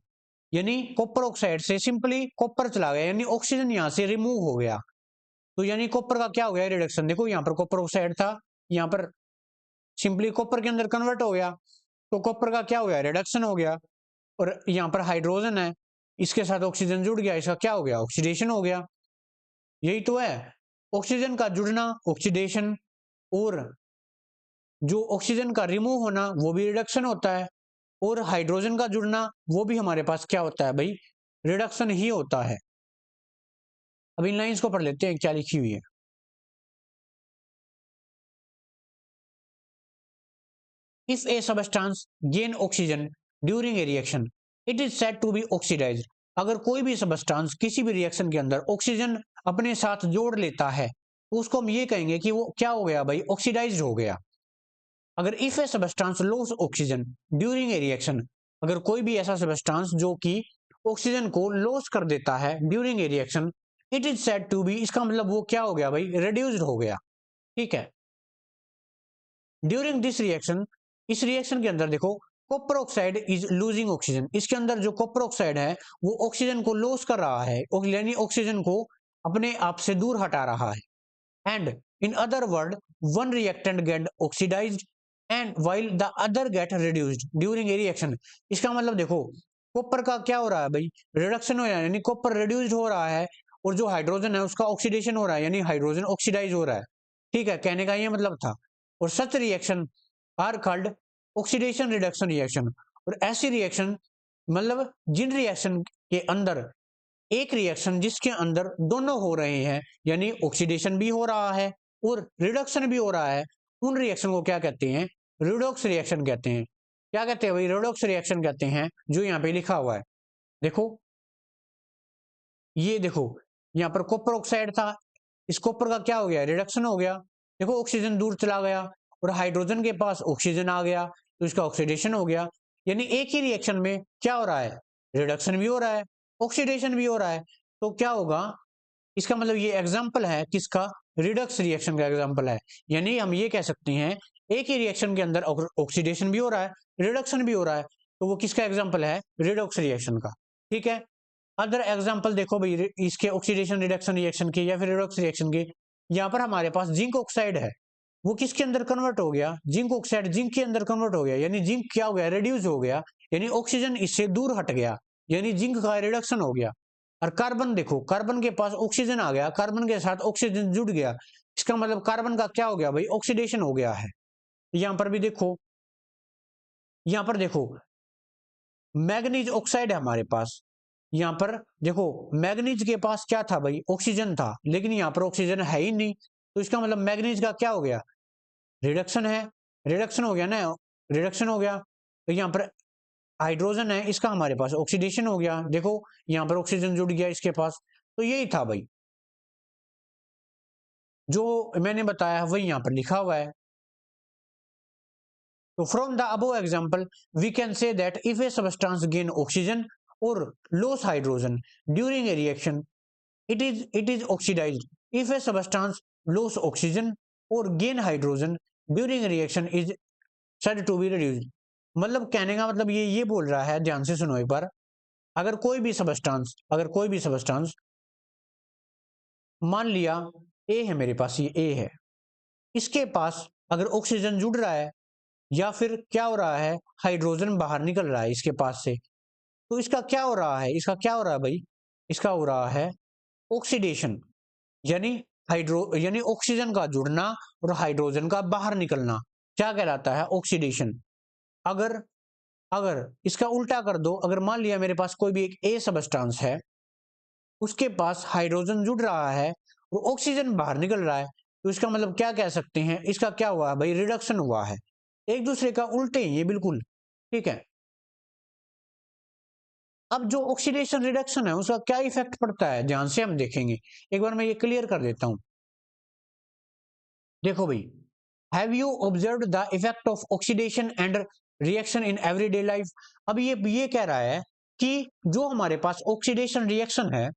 यानी कॉपर ऑक्साइड से सिंपली कॉपर चला गया, यानी ऑक्सीजन यहाँ से रिमूव हो गया, तो यानी कॉपर का क्या हो गया, रिडक्शन। देखो यहाँ पर कॉपर ऑक्साइड था, यहाँ पर सिंपली कॉपर के अंदर कन्वर्ट हो गया, तो कॉपर का क्या हो गया, रिडक्शन हो गया। और यहाँ पर हाइड्रोजन है, इसके साथ ऑक्सीजन जुड़ गया, इसका क्या हो गया, ऑक्सीडेशन हो गया। यही तो है ऑक्सीजन का जुड़ना, ऑक्सीडेशन, और जो ऑक्सीजन का रिमूव होना वो भी रिडक्शन होता है, और हाइड्रोजन का जुड़ना वो भी हमारे पास क्या होता है भाई, रिडक्शन ही होता है। अब इन लाइंस को पढ़ लेते हैं क्या लिखी हुई है। If a substance gain oxygen during a reaction it is said to be oxidised. अगर कोई भी सबस्टांस किसी भी रिएक्शन के अंदर ऑक्सीजन अपने साथ जोड़ लेता है तो उसको हम ये कहेंगे कि वो क्या हो गया भाई, ऑक्सीडाइज्ड हो गया। अगर if a substance loss oxygen during a reaction, अगर कोई भी ऐसा सबस्टांस जो कि ऑक्सीजन को लॉस कर देता है during a reaction, it is said to be, इसका मतलब वो क्या हो गया भाई, रिड्यूस्ड हो गया, ठीक है। ड्यूरिंग दिस रिएक्शन, इस रिएक्शन के अंदर देखो copper oxide is losing oxygen, इसके अंदर जो कॉपर ऑक्साइड है वो ऑक्सीजन को लॉस कर रहा है, यानी ऑक्सीजन को अपने आप से दूर हटा रहा है। And in other word one reactant get oxidised and while the other get reduced during a reaction. इसका मतलब देखो कॉपर का क्या हो रहा है भाई, रिडक्शन हो रहा है, यानी कॉपर रिड्यूस्ड हो रहा है, और जो हाइड्रोजन है उसका ऑक्सीडेशन हो रहा है, यानी हाइड्रोजन ऑक्सीडाइज हो रहा है, ठीक है, कहने का ये मतलब था। और such reaction are called oxidation reduction reaction. और ऐसी रिएक्शन मतलब जिन रिएक्शन के अंदर एक रिएक्शन जिसके अंदर दोनों हो रहे हैं, यानी ऑक्सीडेशन भी हो रहा है और रिडक्शन भी हो रहा है, उन रिएक्शन को क्या कहते हैं, रिडॉक्स रिएक्शन कहते हैं। क्या कहते हैं भाई, रिडॉक्स रिएक्शन कहते हैं, जो यहाँ पे लिखा हुआ है। देखो ये देखो यहाँ पर कॉपर ऑक्साइड था, इस कॉपर का क्या हो गया, रिडक्शन हो गया, देखो ऑक्सीजन दूर चला गया और हाइड्रोजन के पास ऑक्सीजन आ गया तो इसका ऑक्सीडेशन हो गया। यानी एक ही रिएक्शन में क्या हो रहा है, रिडक्शन भी हो रहा है, ऑक्सीडेशन भी हो रहा है, तो क्या होगा, इसका मतलब ये एग्जाम्पल है किसका, रिडक्स रिएक्शन का एग्जाम्पल है। यानी हम ये कह सकते हैं एक ही रिएक्शन के अंदर ऑक्सीडेशन भी हो रहा है, रिडक्शन भी हो रहा है, तो वो किसका एग्जाम्पल है, रिडॉक्स रिएक्शन का, ठीक है। अदर एग्जाम्पल देखो भाई इसके ऑक्सीडेशन रिडक्शन रिएक्शन के या फिर रिडॉक्स रिएक्शन के। यहाँ पर हमारे पास जिंक ऑक्साइड है, वो किसके अंदर कन्वर्ट हो गया, जिंक ऑक्साइड जिंक के अंदर कन्वर्ट हो गया, यानी जिंक क्या हो गया, रिड्यूस हो गया, यानी ऑक्सीजन इससे दूर हट गया, यानी जिंक का रिडक्शन हो गया। और कार्बन देखो, कार्बन के पास ऑक्सीजन आ गया, कार्बन के साथ ऑक्सीजन जुड़ गया, इसका मतलब कार्बन का क्या हो गया भाई, ऑक्सीडेशन हो गया है। यहां पर भी देखो, यहां पर देखो मैग्नीज ऑक्साइड है हमारे पास, यहां पर देखो मैग्नीज के पास क्या था भाई, ऑक्सीजन था, लेकिन यहां पर ऑक्सीजन है ही नहीं, तो इसका मतलब मैग्नीज का क्या हो गया, रिडक्शन है, रिडक्शन हो गया ना, रिडक्शन हो गया। तो यहां पर हाइड्रोजन है, इसका हमारे पास ऑक्सीडेशन हो गया, देखो यहां पर ऑक्सीजन जुड़ गया इसके पास। तो यही था भाई, जो मैंने बताया वही यहां पर लिखा हुआ है। So from the above example, we can say that if a substance gain oxygen or lose hydrogen during a reaction, it is oxidized. If a substance lose oxygen or gain hydrogen during a reaction is said to be reduced. मतलब कहने का मतलब ये बोल रहा है, ध्यान से सुनो एक बार, अगर कोई भी सबस्टांस मान लिया ए है, मेरे पास ये ए है, इसके पास अगर ऑक्सीजन जुड़ रहा है या फिर क्या हो रहा है, हाइड्रोजन बाहर निकल रहा है इसके पास से, तो इसका क्या हो रहा है, इसका क्या हो रहा है भाई, इसका हो रहा है ऑक्सीडेशन, यानी यानी ऑक्सीजन का जुड़ना और हाइड्रोजन का बाहर निकलना, क्या कहलाता है, ऑक्सीडेशन। अगर अगर इसका उल्टा कर दो, अगर मान लिया मेरे पास कोई भी एक ए सबस्टांस है, उसके पास हाइड्रोजन जुड़ रहा है और ऑक्सीजन बाहर निकल रहा है, तो इसका मतलब क्या कह सकते हैं, इसका क्या हुआ है भाई, रिडक्शन हुआ है, एक दूसरे का उल्टे ही ये बिल्कुल, ठीक है। अब जो ऑक्सीडेशन रिडक्शन है उसका क्या इफेक्ट पड़ता है, ध्यान से हम देखेंगे, एक बार मैं ये क्लियर कर देता हूं। देखो भाई, have you observed the effect of oxidation and reaction in everyday life. अब ये कह रहा है कि जो हमारे पास ऑक्सीडेशन रिएक्शन है,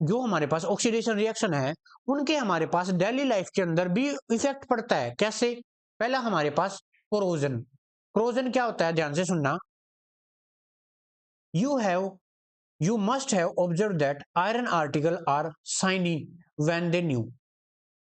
जो हमारे पास ऑक्सीडेशन रिएक्शन है, उनके हमारे पास डेली लाइफ के अंदर भी इफेक्ट पड़ता है। कैसे, पहला हमारे पास कोरोजन, कोरोजन क्या होता है, ध्यान से सुनना, you have You must have observed that iron article are shiny when they new.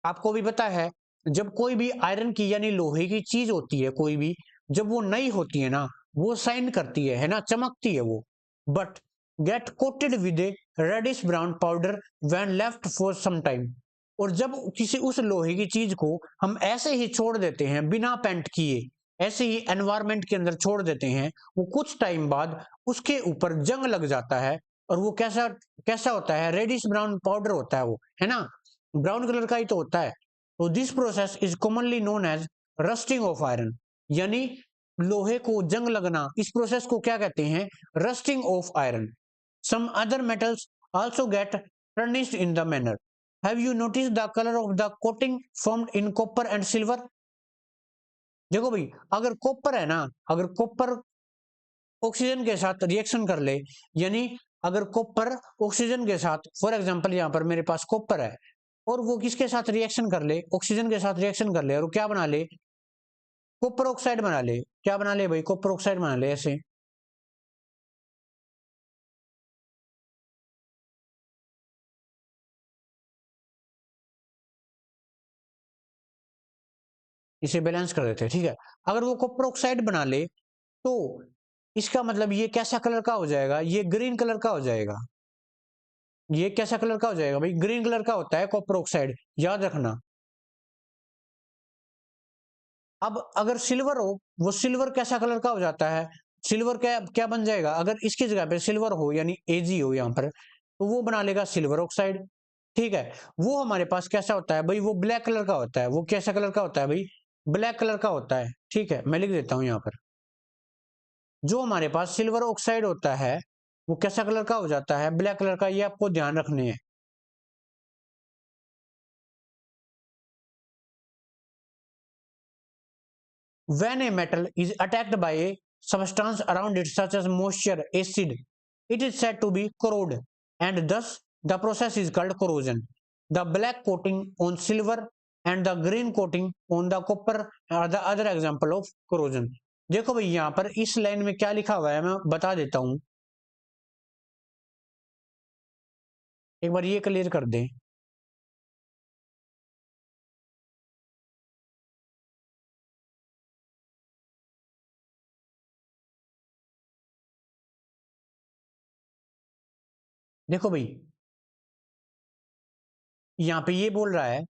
आपको भी पता है, जब कोई भी आयरन की यानी लोहे की चीज होती है, कोई भी जब वो नई होती है ना, वो शाइन करती है ना, चमकती है वो, but get coated with a reddish brown powder when left for some time. और जब किसी उस लोहे की चीज को हम ऐसे ही छोड़ देते हैं बिना पेंट किए, ऐसे ही एनवायरमेंट के अंदर छोड़ देते हैं, वो कुछ टाइम बाद उसके ऊपर जंग लग जाता है, और वो कैसा कैसा होता है, रेडिश ब्राउन पाउडर होता है वो, है ना, ब्राउन कलर का ही तो होता है। तो this process is commonly known as rusting of iron, यानी लोहे को जंग लगना, इस प्रोसेस को क्या कहते हैं, rusting of iron. Some other metals also get tarnished in the manner. Have you notice the colour of the coating formed in copper and silver. देखो भाई, अगर कॉपर है ना, अगर कॉपर ऑक्सीजन के साथ रिएक्शन कर ले, यानी अगर कॉपर ऑक्सीजन के साथ, फॉर एग्जांपल यहाँ पर मेरे पास कॉपर है, और वो किसके साथ रिएक्शन कर ले, ऑक्सीजन के साथ रिएक्शन कर ले, और क्या बना ले, कॉपर ऑक्साइड बना ले, क्या बना ले भाई, कॉपर ऑक्साइड बना ले ऐसे। इसे बैलेंस कर देते हैं, ठीक है। अगर वो कॉपर ऑक्साइड बना ले, तो इसका मतलब ये कैसा कलर का हो जाएगा, ये ग्रीन कलर का हो जाएगा, ये कैसा कलर का हो जाएगा भाई, ग्रीन कलर का होता है कॉपर ऑक्साइड, याद रखना। अब अगर सिल्वर हो, वो सिल्वर कैसा कलर का हो जाता है, सिल्वर क्या क्या बन जाएगा, अगर इसकी जगह पे सिल्वर हो यानी एजी हो यहाँ पर, तो वो बना लेगा सिल्वर ऑक्साइड, ठीक है। वो हमारे पास कैसा होता है भाई, वो ब्लैक कलर का होता है, वो कैसा कलर का होता है भाई, ब्लैक कलर का होता है, ठीक है। मैं लिख देता हूं यहाँ पर, जो हमारे पास सिल्वर ऑक्साइड होता है वो कैसा कलर का हो जाता है, ब्लैक कलर का, ये आपको ध्यान रखने हैं। When a metal is attacked by a substance around it, such as moisture, acid, it is said to be corrode, and thus the process is called corrosion. The black coating on silver and the green coating on the copper are the other example of corrosion. देखो भाई, यहाँ पर इस line में क्या लिखा हुआ है मैं बता देता हूं, एक बार ये क्लियर कर दें। देखो भाई, यहां पे ये बोल रहा है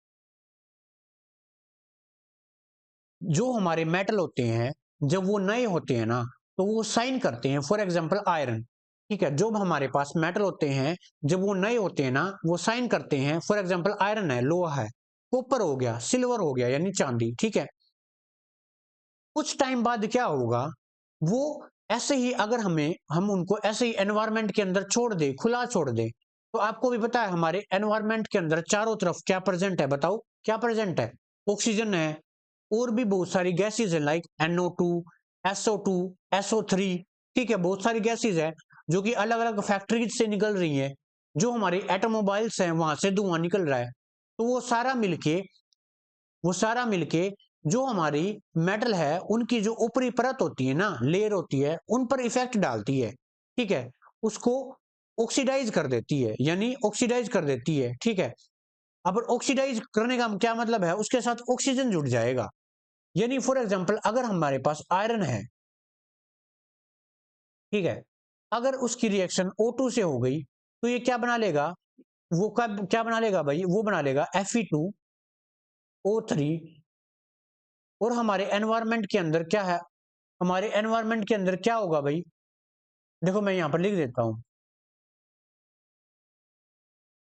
जो हमारे मेटल होते हैं जब वो नए होते हैं ना तो वो साइन करते हैं। फॉर एग्जांपल आयरन, ठीक है, जो हमारे पास मेटल होते हैं जब वो नए होते हैं ना वो साइन करते हैं। फॉर एग्जांपल आयरन है, लोहा है, कॉपर हो गया, सिल्वर हो गया यानी चांदी, ठीक है। कुछ टाइम बाद क्या होगा, वो ऐसे ही अगर हम उनको ऐसे ही एनवायरमेंट के अंदर छोड़ दे, खुला छोड़ दे, तो आपको भी पता है हमारे एनवायरमेंट के अंदर चारों तरफ क्या प्रेजेंट है, बताओ क्या प्रेजेंट है? ऑक्सीजन है, और भी बहुत सारी गैसेज है लाइक NO2, SO2, SO3, ठीक है, बहुत सारी गैसेज है जो कि अलग अलग फैक्ट्रीज से निकल रही है, जो हमारे ऑटोमोबाइल्स हैं वहां से धुआं निकल रहा है। तो वो सारा मिलके जो हमारी मेटल है उनकी जो ऊपरी परत होती है ना, लेयर होती है, उन पर इफेक्ट डालती है, ठीक है, उसको ऑक्सीडाइज कर देती है, यानी ऑक्सीडाइज कर देती है, ठीक है। अब ऑक्सीडाइज करने का क्या मतलब है, उसके साथ ऑक्सीजन जुड़ जाएगा। यानी फॉर एग्जांपल अगर हमारे पास आयरन है, ठीक है, अगर उसकी रिएक्शन O2 से हो गई तो ये क्या बना लेगा, वो क्या बना लेगा भाई, वो बना लेगा Fe2O3। और हमारे एनवायरनमेंट के अंदर क्या है, हमारे एनवायरनमेंट के अंदर क्या होगा भाई, देखो मैं यहां पर लिख देता हूं।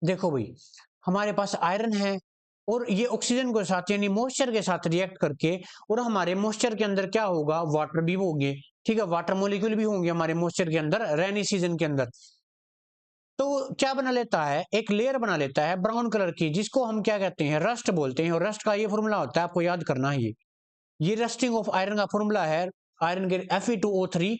देखो भाई, हमारे पास आयरन है और ये ऑक्सीजन के साथ यानी मॉइस्चर के साथ रिएक्ट करके, और हमारे मॉइस्चर के अंदर क्या होगा, वाटर भी होंगे, ठीक है, वाटर मॉलिक्यूल भी होंगे हमारे मॉइस्चर के अंदर रेनी सीजन के अंदर। तो क्या बना लेता है, एक लेयर बना लेता है ब्राउन कलर की, जिसको हम क्या कहते हैं, रस्ट बोलते हैं। और रस्ट का ये फॉर्मूला होता है, आपको याद करना है, ये रस्टिंग ऑफ आयरन का फॉर्मूला है। आयरन के Fe2O3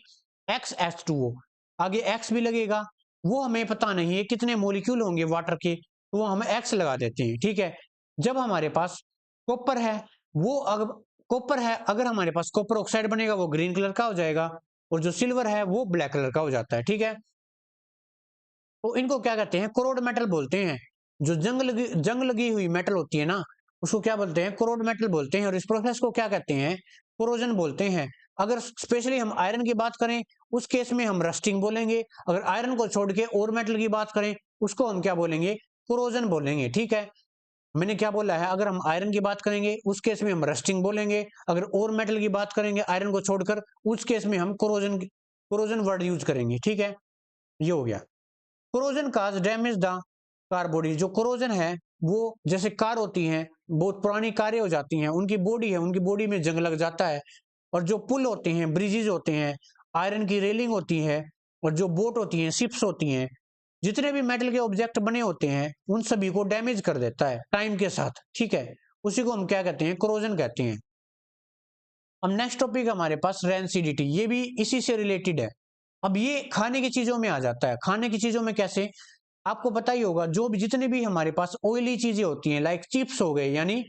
XH2O, आगे X भी लगेगा, वो हमें पता नहीं है कितने मोलिक्यूल होंगे वाटर के, तो वो हम X लगा देते हैं, ठीक है। जब हमारे पास कॉपर है, वो अगर कॉपर है, अगर हमारे पास कॉपर ऑक्साइड बनेगा वो ग्रीन कलर का हो जाएगा, और जो सिल्वर है वो ब्लैक कलर का हो जाता है, ठीक है। तो इनको क्या कहते हैं, कोरोड मेटल बोलते हैं। जो जंग लगी हुई मेटल होती है ना, उसको क्या बोलते हैं, कोरोड मेटल बोलते हैं। और इस प्रोसेस को क्या कहते हैं, कोरोजन बोलते हैं। अगर स्पेशली हम आयरन की बात करें, उस केस में हम रस्टिंग बोलेंगे। अगर आयरन को छोड़ के और मेटल की बात करें, उसको हम क्या बोलेंगे, कोरोजन बोलेंगे, ठीक है। मैंने क्या बोला है, अगर हम आयरन की बात करेंगे उस केस में हम रस्टिंग बोलेंगे, अगर और मेटल की बात करेंगे आयरन को छोड़कर, उस केस में हम कोरोजन कोरोजन वर्ड यूज करेंगे, ठीक है। ये हो गया। Corrosion cause damage the car body. जो कोरोजन है वो, जैसे कार होती हैं, बहुत पुरानी कारें हो जाती हैं, उनकी बॉडी है, उनकी बॉडी में जंग लग जाता है। और जो पुल होते हैं, ब्रिजेज होते हैं, आयरन की रेलिंग होती है, और जो बोट होती हैं, शिप्स होती हैं, जितने भी मेटल के ऑब्जेक्ट बने होते हैं उन सभी को डैमेज कर देता है टाइम के साथ, ठीक है। उसी को हम क्या कहते हैं, कोरोजन कहते हैं। अब नेक्स्ट टॉपिक हमारे पास रेंसिडिटी, ये भी इसी से रिलेटेड है। अब ये खाने की चीजों में आ जाता है। खाने की चीजों में कैसे, आपको पता ही होगा, जो भी जितने भी हमारे पास ऑयली चीजें होती हैं लाइक चिप्स हो गए, यानी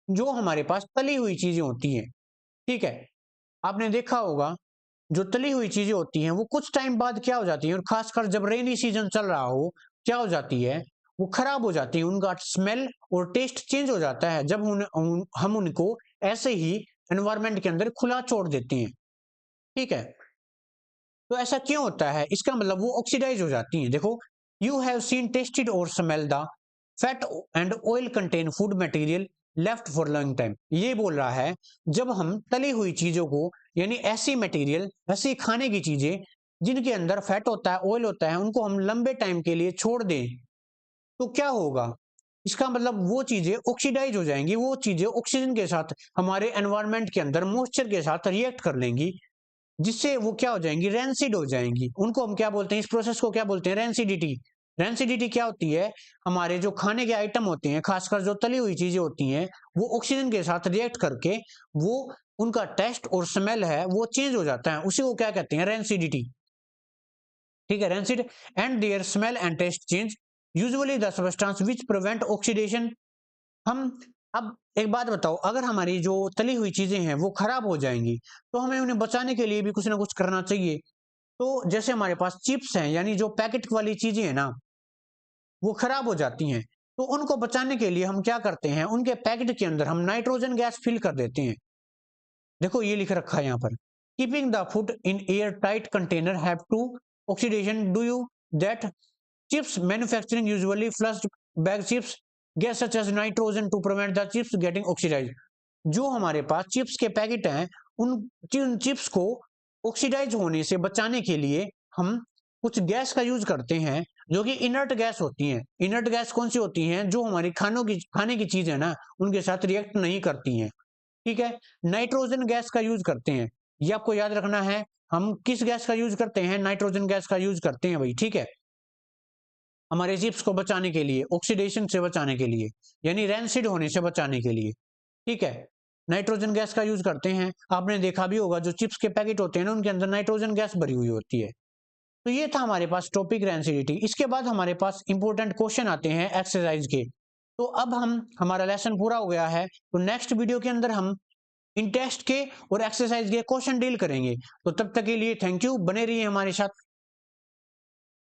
जो हमारे पास तली हुई चीजें होती हैं, ठीक है, आपने देखा होगा जो तली हुई चीजें होती हैं वो कुछ टाइम बाद क्या हो जाती हैं, और खासकर जब रेनी सीजन चल रहा हो, क्या हो जाती है, वो खराब हो जाती है, उनका स्मेल और टेस्ट चेंज हो जाता है जब हम उनको ऐसे ही एनवायरमेंट के अंदर खुला छोड़ देते हैं, ठीक है। तो ऐसा क्यों होता है, इसका मतलब वो ऑक्सीडाइज हो जाती हैं। देखो, यू हैव सीन टेस्टेड और smell the fat and oil contain food material left for long time. ये बोल रहा है जब हम तली हुई चीजों को, यानी ऐसी मटेरियल, ऐसी खाने की चीजें जिनके अंदर फैट होता है, ऑयल होता है, उनको हम लंबे टाइम के लिए छोड़ दें, तो क्या होगा, इसका मतलब वो चीजें ऑक्सीडाइज हो जाएंगी, वो चीजें ऑक्सीजन के साथ हमारे एनवायरमेंट के अंदर मॉइस्चर के साथ रिएक्ट कर लेंगी, जिससे वो क्या हो जाएंगी, रेंसिड हो जाएंगी। उनको हम क्या बोलते हैं, इस प्रोसेस को क्या बोलते हैं, रेंसिडिटी। रेंसिडिटी क्या होती है, हमारे जो खाने के आइटम होते हैं, खासकर जो तली हुई चीजें होती हैं, वो ऑक्सीजन के साथ रिएक्ट करके वो उनका टेस्ट और स्मेल है वो चेंज हो जाता है, उसी को क्या कहते हैं, रेंसिडिटी, ठीक है। Rancid and their smell and taste change usually the substance which prevent oxidation. हम अब एक बात बताओ, अगर हमारी जो तली हुई चीजें हैं वो खराब हो जाएंगी, तो हमें उन्हें बचाने के लिए भी कुछ ना कुछ करना चाहिए। तो जैसे हमारे पास चिप्स हैं, यानी जो पैकेट वाली चीजें हैं ना, वो खराब हो जाती हैं, तो उनको बचाने के लिए हम क्या करते हैं, उनके पैकेट के अंदर हम नाइट्रोजन गैस फिल कर देते हैं। देखो ये लिख रखा है यहाँ पर, keeping the food in air tight container have to oxidation do you that chips manufacturing usually flushed bag chips gas such as nitrogen to prevent the chips getting oxidize. जो हमारे पास चिप्स के पैकेट हैं उन chips को oxidise होने से बचाने के लिए हम कुछ गैस का यूज करते हैं जो कि इनर्ट गैस होती हैं। इनर्ट गैस कौन सी होती हैं? जो हमारी खाने की चीज है ना उनके साथ रिएक्ट नहीं करती हैं। ठीक है, नाइट्रोजन गैस का यूज करते हैं, ये आपको याद रखना है। हम किस गैस का यूज करते हैं? नाइट्रोजन गैस का यूज करते हैं भाई। ठीक है, हमारे चिप्स को बचाने के लिए, ऑक्सीडेशन से बचाने के लिए, यानी रैंसिड होने से बचाने के लिए। ठीक है, नाइट्रोजन गैस का यूज करते हैं। आपने देखा भी होगा जो चिप्स के पैकेट होते हैं ना उनके अंदर नाइट्रोजन गैस भरी हुई होती है। तो ये था हमारे पास टॉपिक रैंसिडिटी। इसके बाद हमारे पास इंपॉर्टेंट क्वेश्चन आते हैं एक्सरसाइज के। तो अब हमारा लेसन पूरा हो गया है, तो नेक्स्ट वीडियो के अंदर हम इन टेस्ट के और एक्सरसाइज के क्वेश्चन डील करेंगे। तो तब तक के लिए थैंक यू, बने रहिए हमारे साथ।